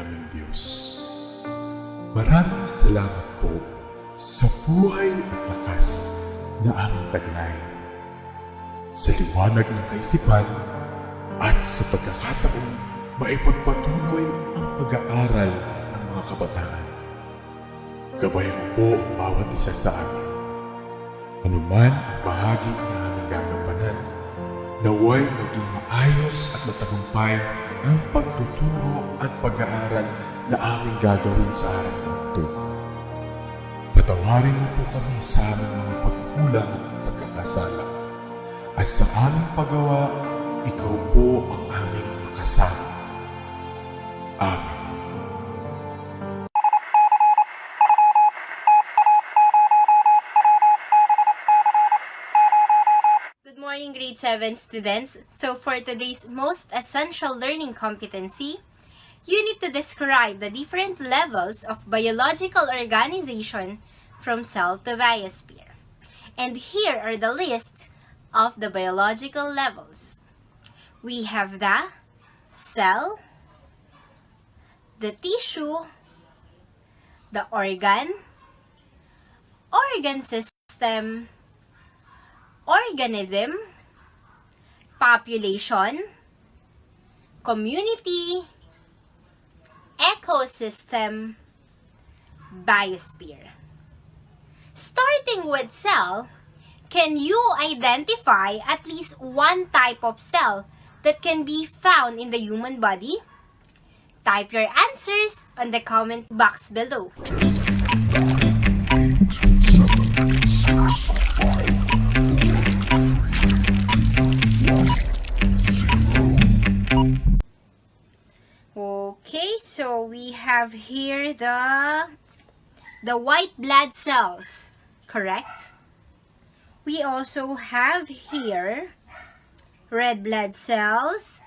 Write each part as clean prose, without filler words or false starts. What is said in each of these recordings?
naming Diyos. Maraming salamat po sa buhay at lakas na aming taglay, sa liwanag ng kaisipan at sa pagkakataong maipagpatuloy ang pag-aaral ng mga kabataan. Gabayan po ang bawat isa sa amin. Anuman ang bahagi na aming gagampanan, naway maging maayos at matagumpay ang pagtuturo at pag-aaral na aming gagawin sa araw na ito. Patawarin mo po kami sa aming mga pagkulang at pagkakasala. At sa aming paggawa, ikaw po ang aming makasama. Amen. Good morning, grade 7 students. So for today's most essential learning competency, you need to describe the different levels of biological organization from cell to biosphere. And here are the list of the biological levels. We have the cell, the tissue, the organ system, organism, population, community, ecosystem, biosphere. Starting with cell, can you identify at least one type of cell that can be found in the human body? Type your answers on the comment box below. Okay, so we have here the white blood cells, correct? We also have here red blood cells.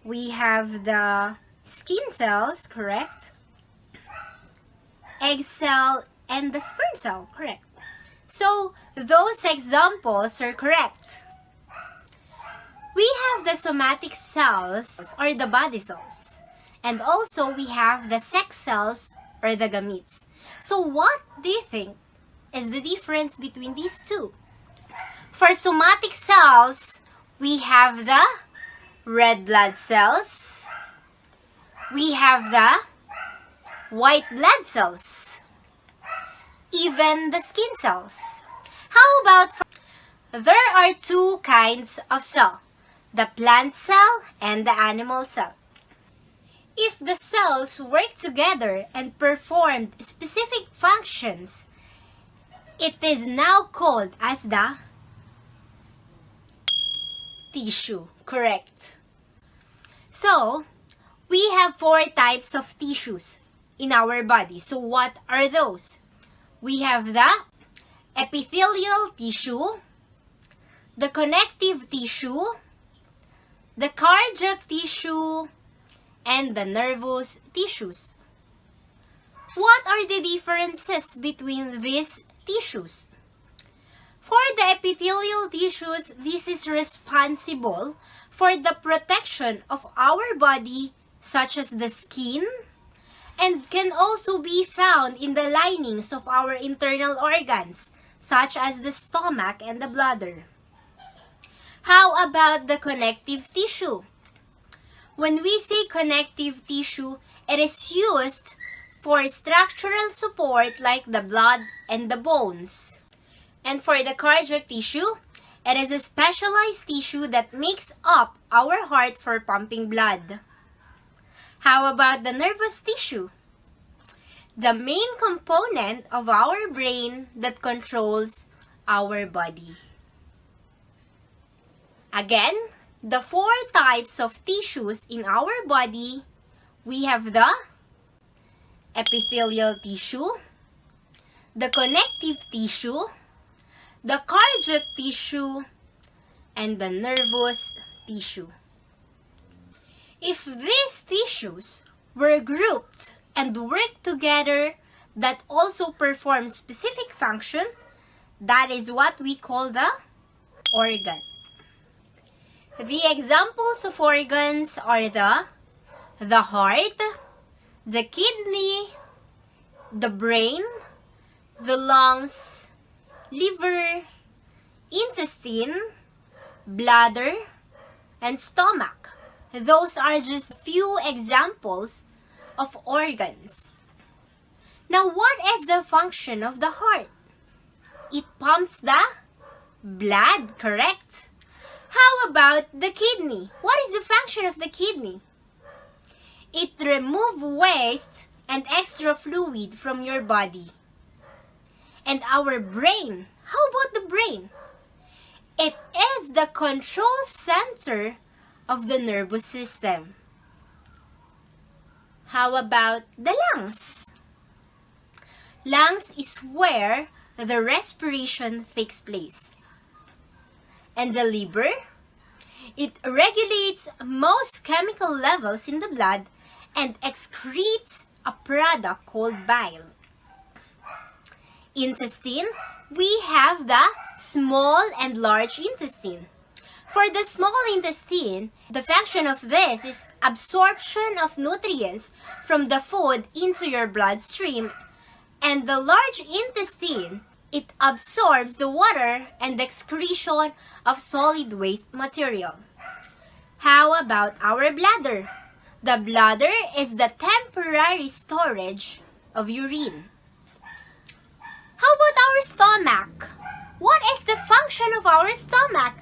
We have the skin cells, correct? Egg cell and the sperm cell, correct? So those examples are correct. We have the somatic cells or the body cells. And also we have the sex cells or the gametes. So what do you think is the difference between these two? For somatic cells, we have the red blood cells. We have the white blood cells. Even the skin cells. How about there are two kinds of cell, the plant cell and the animal cell. If the cells work together and perform specific functions, it is now called as the tissue, correct? So, we have 4 types of tissues in our body. So, what are those? We have the epithelial tissue, the connective tissue, the cardiac tissue, and the nervous tissues. What are the differences between these tissues? For the epithelial tissues, this is responsible for the protection of our body, such as the skin, and can also be found in the linings of our internal organs, such as the stomach and the bladder. How about the connective tissue? When we say connective tissue, it is used for structural support like the blood and the bones. And for the cardiac tissue, it is a specialized tissue that makes up our heart for pumping blood. How about the nervous tissue? The main component of our brain that controls our body. Again, the 4 types of tissues in our body, we have the epithelial tissue, the connective tissue, the cardiac tissue, and the nervous tissue. If these tissues were grouped and worked together that also perform specific function, that is what we call the organ. The examples of organs are the heart, the kidney, the brain, the lungs, liver, intestine, bladder, and stomach. Those are just few examples of organs. Now, what is the function of the heart? It pumps the blood, correct? How about the kidney? What is the function of the kidney? It removes waste and extra fluid from your body. And our brain, how about the brain? It is the control center of the nervous system. How about the lungs? Lungs is where the respiration takes place. And the liver? It regulates most chemical levels in the blood and excretes a product called bile. Intestine, we have the small and large intestine. For the small intestine, the function of this is absorption of nutrients from the food into your bloodstream, and the large intestine, it absorbs the water and the excretion of solid waste material. How about our bladder? The bladder is the temporary storage of urine. How about our stomach? What is the function of our stomach?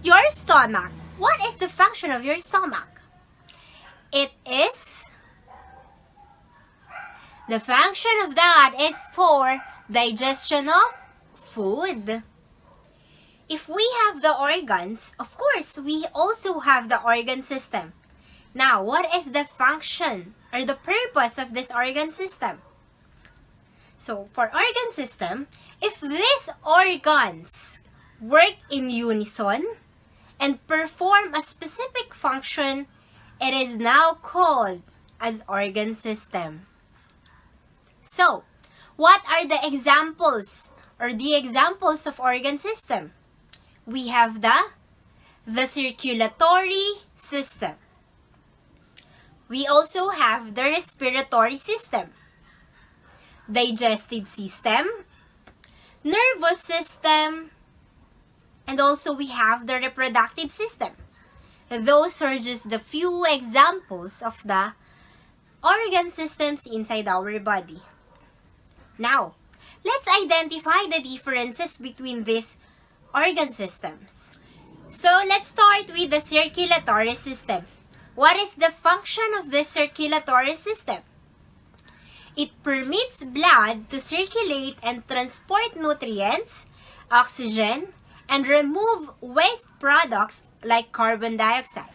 Your stomach. What is the function of your stomach? It is, the function of that is for digestion of food. If we have the organs, of course, we also have the organ system. Now, what is the function or the purpose of this organ system? So, for organ system, if these organs work in unison and perform a specific function, it is now called as organ system. So, what are the examples or the examples of organ system? We have the circulatory system. We also have the respiratory system, digestive system, nervous system, and also we have the reproductive system. Those are just the few examples of the organ systems inside our body. Now, let's identify the differences between these organ systems. So, let's start with the circulatory system. What is the function of the circulatory system? It permits blood to circulate and transport nutrients, oxygen, and remove waste products like carbon dioxide.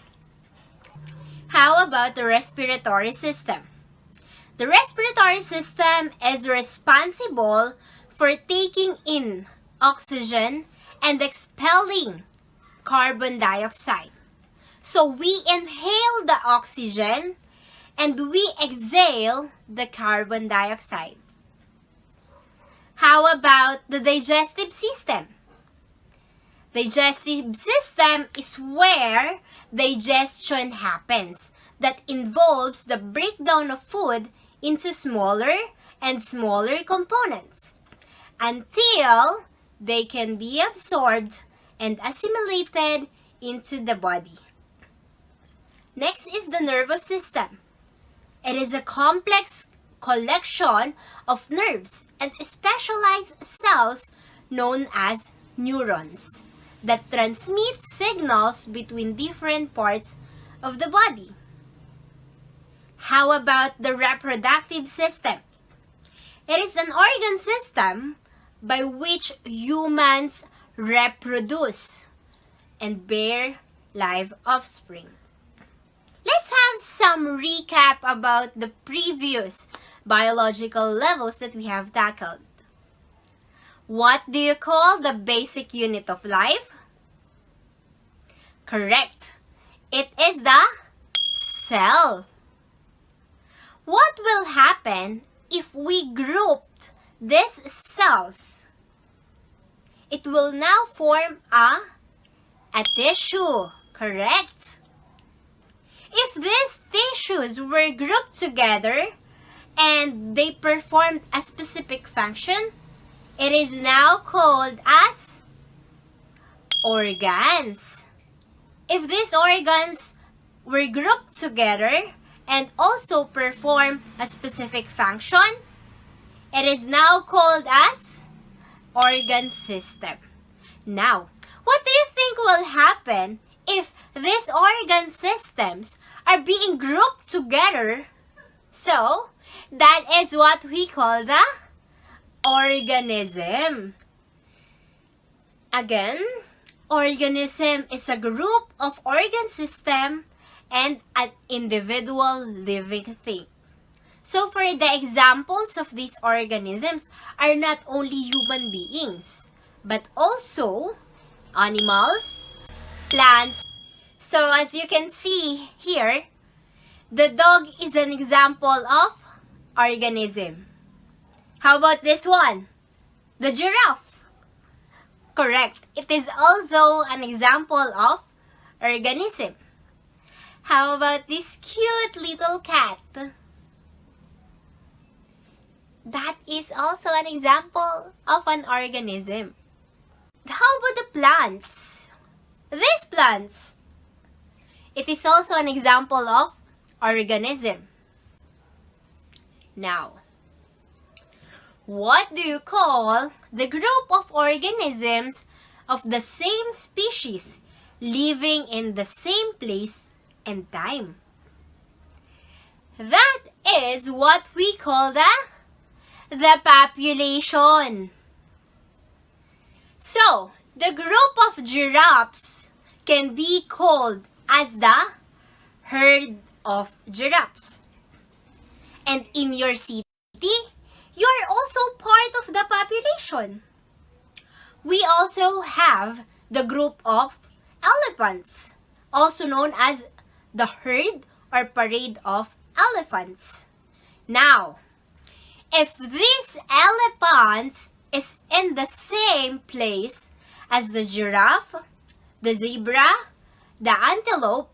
How about the respiratory system? The respiratory system is responsible for taking in oxygen and expelling carbon dioxide. So we inhale the oxygen and we exhale the carbon dioxide. How about the digestive system? Digestive system is where digestion happens, that involves the breakdown of food into smaller and smaller components until they can be absorbed and assimilated into the body. Next is the nervous system. It is a complex collection of nerves and specialized cells known as neurons that transmit signals between different parts of the body. How about the reproductive system? It is an organ system by which humans reproduce and bear live offspring. Let's have some recap about the previous biological levels that we have tackled. What do you call the basic unit of life? Correct. It is the cell. What will happen if we grouped these cells? It will now form a tissue. Correct. If these tissues were grouped together and they performed a specific function, it is now called as organs. If these organs were grouped together and also perform a specific function, it is now called as organ system. Now, what do you think will happen if these organ systems are being grouped together? So, that is what we call the organism. Again, organism is a group of organ system and an individual living thing. So for the examples of these organisms are not only human beings, but also animals, plants. So as you can see here, the dog is an example of organism. How about this one? The giraffe. Correct. It is also an example of organism. How about this cute little cat? That is also an example of an organism. How about the plants? These plants. It is also an example of organism. Now, what do you call the group of organisms of the same species living in the same place and time? That is what we call the population. So, the group of giraffes can be called as the herd of giraffes. And in your city, you are also part of the population. We also have the group of elephants, also known as the herd or parade of elephants. Now, if these elephants is in the same place as the giraffe, the zebra, the antelope,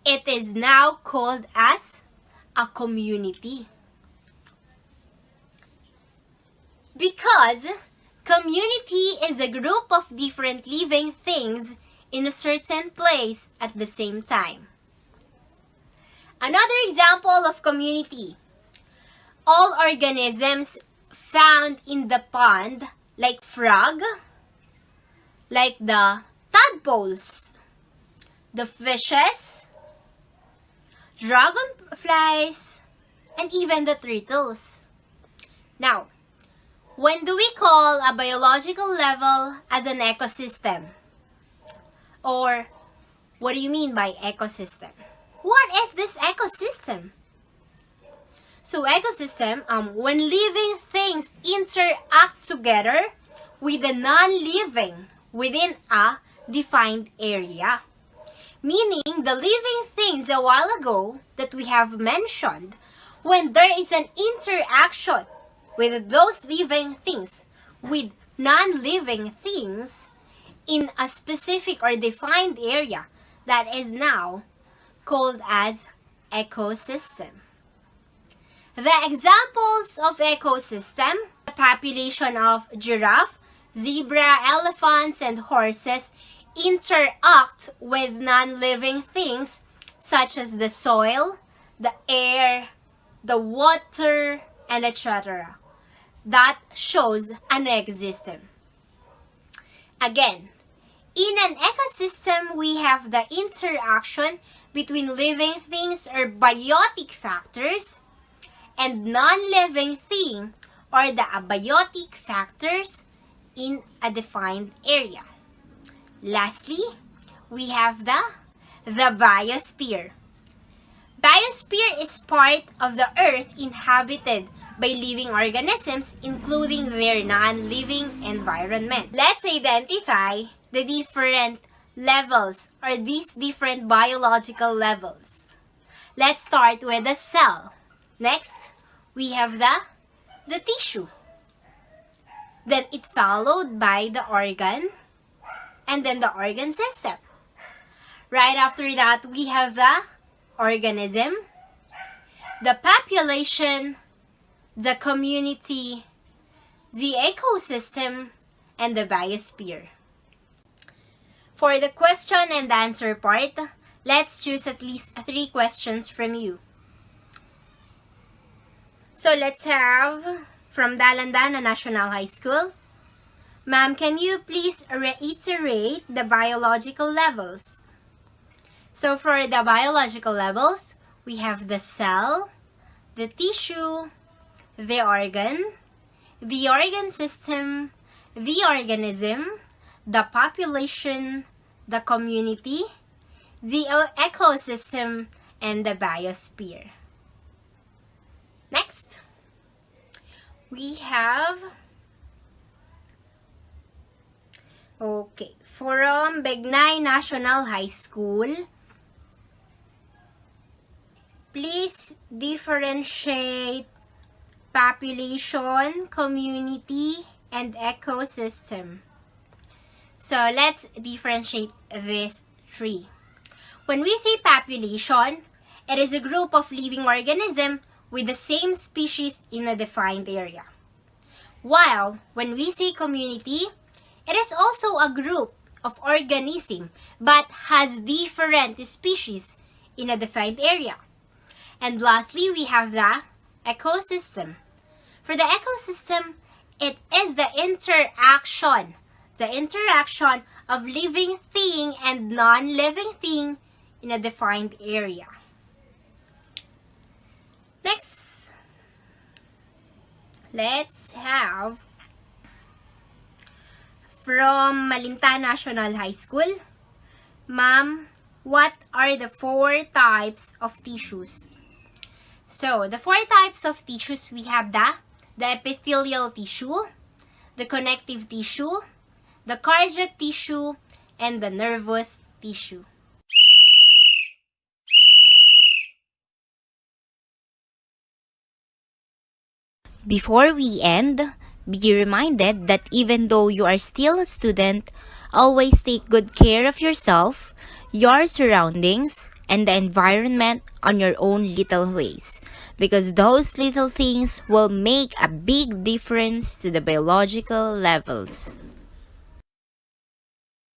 it is now called as a community. Because community is a group of different living things in a certain place at the same time. Another example of community. All organisms found in the pond, like frog, like the tadpoles, the fishes, dragonflies, and even the turtles. Now, when do we call a biological level as an ecosystem? Or, what do you mean by ecosystem? What is this ecosystem? So ecosystem, when living things interact together with the non-living within a defined area. Meaning the living things a while ago that we have mentioned, when there is an interaction with those living things with non-living things in a specific or defined area, that is now called as ecosystem. The examples of ecosystem, the population of giraffe, zebra, elephants, and horses interact with non-living things such as the soil, the air, the water, and etc. That shows an ecosystem. Again, in an ecosystem, we have the interaction between living things or biotic factors and non-living thing or the abiotic factors in a defined area. Lastly, we have the biosphere. Biosphere is part of the earth inhabited by living organisms, including their non-living environment. Let's identify the different levels or these different biological levels. Let's start with the cell. Next, we have the tissue. Then it followed by the organ and then the organ system. Right after that, we have the organism, the population, the community, the ecosystem, and the biosphere. For the question and answer part, let's choose at least 3 questions from you. So let's have from Dalandana National High School. Ma'am, can you please reiterate the biological levels? So for the biological levels, we have the cell, the tissue, the organ system, the organism, the population, the community, the ecosystem, and the biosphere. Next, we have, from Begnay National High School, please differentiate population, community, and ecosystem. So let's differentiate these 3. When we say population, it is a group of living organisms with the same species in a defined area. While when we say community, it is also a group of organisms but has different species in a defined area. And lastly, we have the ecosystem. For the ecosystem, it is the interaction of living thing and non-living thing in a defined area. Next, let's have from Malinta National High School. Ma'am, what are the 4 types of tissues? So, the 4 types of tissues, we have the epithelial tissue, the connective tissue, the cardiac tissue, and the nervous tissue. Before we end, be reminded that even though you are still a student, always take good care of yourself, your surroundings, and the environment on your own little ways, because those little things will make a big difference to the biological levels.